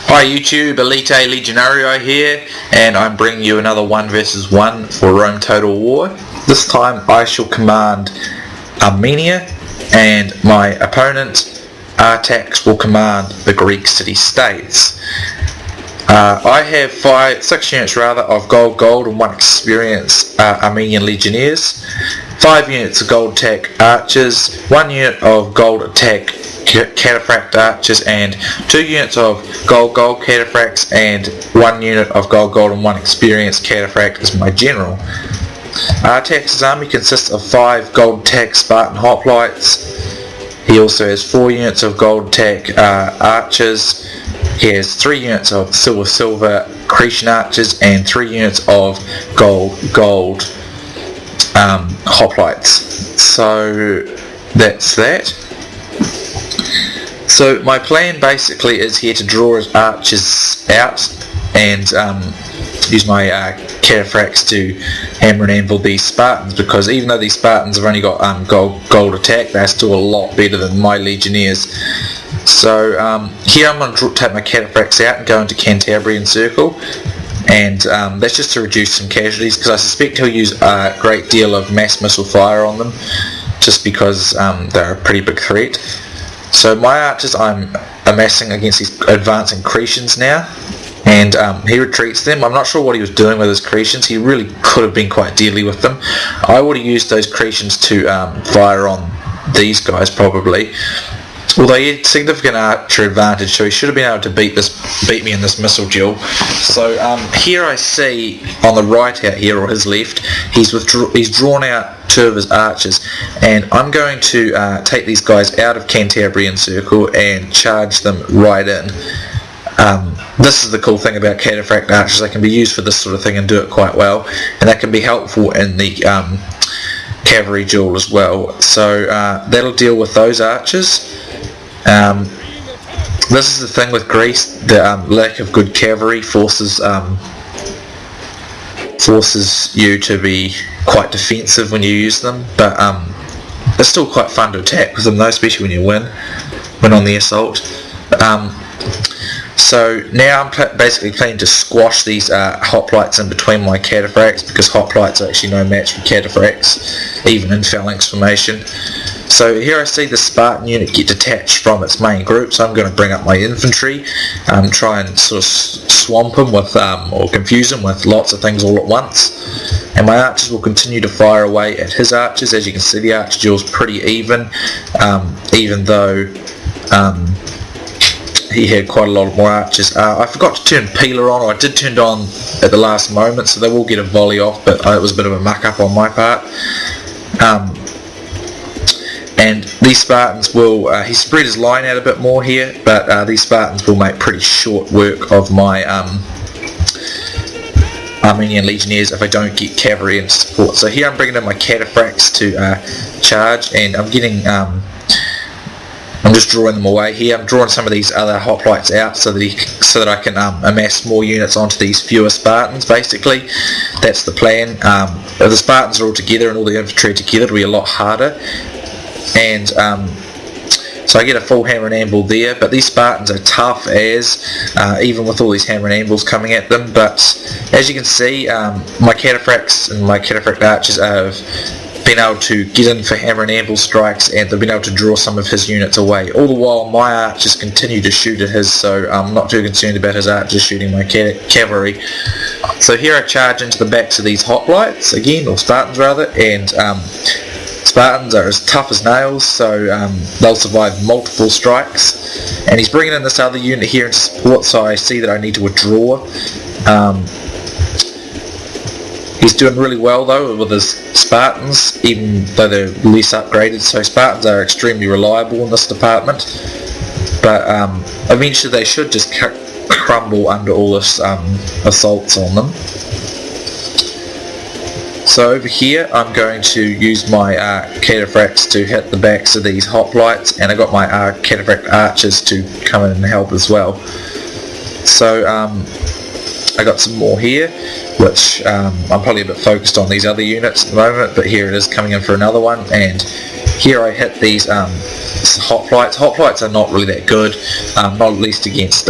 Hi YouTube, Elite Legionario here, and I'm bringing you another 1 versus 1 for Rome Total War. This time I shall command Armenia, and my opponent Artax will command the Greek city-states. I have 6 units of gold and 1 experienced Armenian legionnaires, 5 units of gold attack archers, 1 unit of gold attack cataphract archers, and 2 units of gold cataphracts, and 1 unit of gold and 1 experienced cataphract as my general. Artax's army consists of 5 gold attack Spartan hoplites. He also has 4 units of gold attack archers. He has 3 units of silver Cretan archers and 3 units of gold hoplites. So that's that. So my plan basically is here to draw his archers out and use my cataphracts to hammer and anvil these Spartans, because even though these Spartans have only got gold attack, they're still a lot better than my legionnaires. So here I'm going to take my cataphracts out and go into Cantabrian Circle, and that's just to reduce some casualties, because I suspect he'll use a great deal of mass missile fire on them, just because they're a pretty big threat. So my archers I'm amassing against these advancing Cretans now, and he retreats them. I'm not sure what he was doing with his Cretans. He really could have been quite deadly with them. I would have used those Cretans to fire on these guys probably. Although he had significant archer advantage, so he should have been able to beat me in this missile duel. So here I see on the right out here, or his left, he's drawn out 2 of his archers, and I'm going to take these guys out of Cantabrian Circle and charge them right in. This is the cool thing about cataphract archers. They can be used for this sort of thing and do it quite well, and that can be helpful in the cavalry duel as well. So that'll deal with those archers. This is the thing with Greece, the lack of good cavalry forces you to be quite defensive when you use them, but it's still quite fun to attack with them though, especially when you win on the assault. So now I'm basically planning to squash these hoplites in between my cataphracts, because hoplites are actually no match for cataphracts, even in phalanx formation. So here I see the Spartan unit get detached from its main group, so I'm going to bring up my infantry, try and sort of swamp him with, or confuse him with lots of things all at once. And my archers will continue to fire away at his archers. As you can see, the archer duel's pretty even though he had quite a lot more archers. I forgot to turn Peeler on, or I did turn it on at the last moment, so they will get a volley off, but it was a bit of a muck-up on my part. And these Spartans will, he spread his line out a bit more here, but these Spartans will make pretty short work of my Armenian legionnaires if I don't get cavalry and support. So here I'm bringing in my cataphracts to charge, and I'm just drawing them away here. I'm drawing some of these other hoplites out so that I can amass more units onto these fewer Spartans, basically. That's the plan. If the Spartans are all together and all the infantry together, it'll be a lot harder. And so I get a full hammer and anvil there, but these Spartans are tough even with all these hammer and anvils coming at them. But as you can see, my cataphracts and my cataphract archers have been able to get in for hammer and anvil strikes, and they've been able to draw some of his units away. All the while my archers continue to shoot at his, so I'm not too concerned about his archers shooting my cavalry. So here I charge into the backs of these hoplites again, or Spartans rather, and Spartans are as tough as nails, so they'll survive multiple strikes. And he's bringing in this other unit here into support, so I see that I need to withdraw. He's doing really well though with his Spartans, even though they're less upgraded, so Spartans are extremely reliable in this department. But eventually they should just crumble under all this assaults on them. So over here I'm going to use my cataphracts to hit the backs of these hoplites, and I got my cataphract archers to come in and help as well. So I got some more here, which I'm probably a bit focused on these other units at the moment, but here it is coming in for another one. And here I hit these hoplites. Hoplites are not really that good, not at least against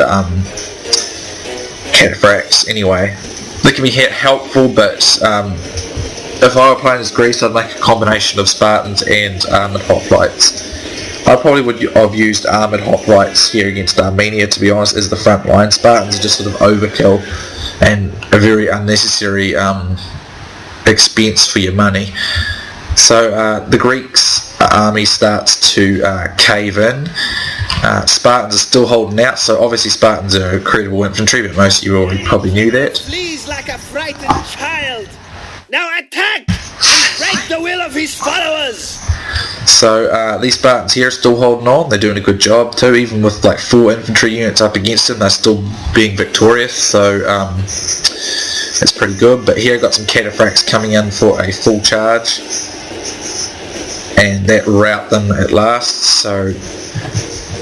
cataphracts anyway. They can be helpful, but if I were playing as Greece, I'd make a combination of Spartans and armoured hoplites. I probably would have used armoured hoplites here against Armenia, to be honest, as the front line. Spartans are just sort of overkill and a very unnecessary expense for your money. So the Greeks' army starts to cave in. Spartans are still holding out, so obviously Spartans are incredible infantry, but most of you already probably knew that. Flees like a frightened child. Now attack and break the will of his followers. So these Spartans here are still holding on. They're doing a good job too, even with like 4 infantry units up against them. They're still being victorious, so that's pretty good. But here I've got some cataphracts coming in for a full charge, and that rout them at last, so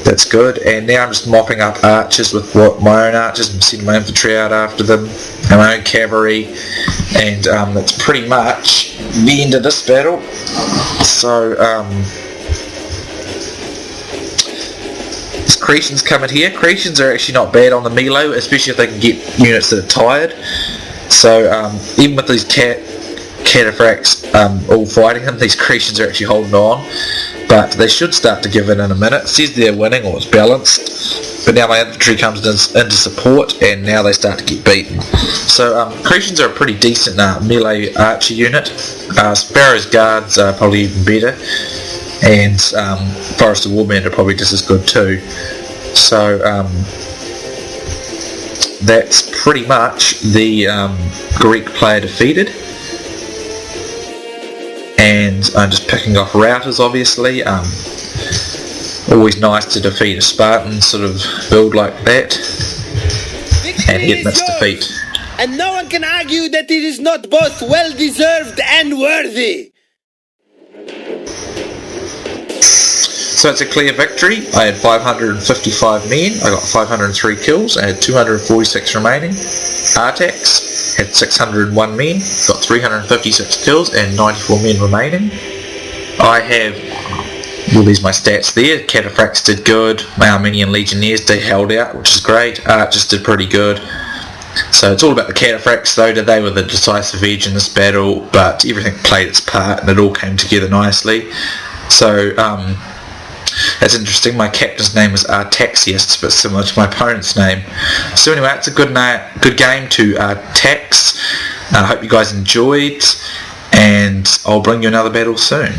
that's good. And now I'm just mopping up archers with my own archers. I'm sending my infantry out after them and my own cavalry, and that's pretty much the end of this battle. So Cretians coming here. Cretians are actually not bad on the melee, especially if they can get units that are tired. So even with these cataphracts all fighting them, these Cretians are actually holding on. But they should start to give in a minute. It says they're winning, or it's balanced. But now my infantry comes into support, and now they start to get beaten. So Cretians are a pretty decent melee archer unit. Pharaoh's guards are probably even better, and Forest of Warband are probably just as good too. So that's pretty much the Greek player defeated. And I'm just picking off routers, obviously. Always nice to defeat a Spartan sort of build like that. Victory and he admits defeat. And no one can argue that it is not both well-deserved and worthy. So it's a clear victory. I had 555 men, I got 503 kills, I had 246 remaining. Artax had 601 men, got 356 kills and 94 men remaining. I have, well, there's my stats there. Cataphracts did good, my Armenian legionnaires held out, which is great. Archers did pretty good. So it's all about the cataphracts though. They were the decisive edge in this battle, but everything played its part and it all came together nicely. So that's interesting. My captain's name is Artax, it's a bit similar to my opponent's name. So anyway, it's a good game to Artax. I hope you guys enjoyed, and I'll bring you another battle soon.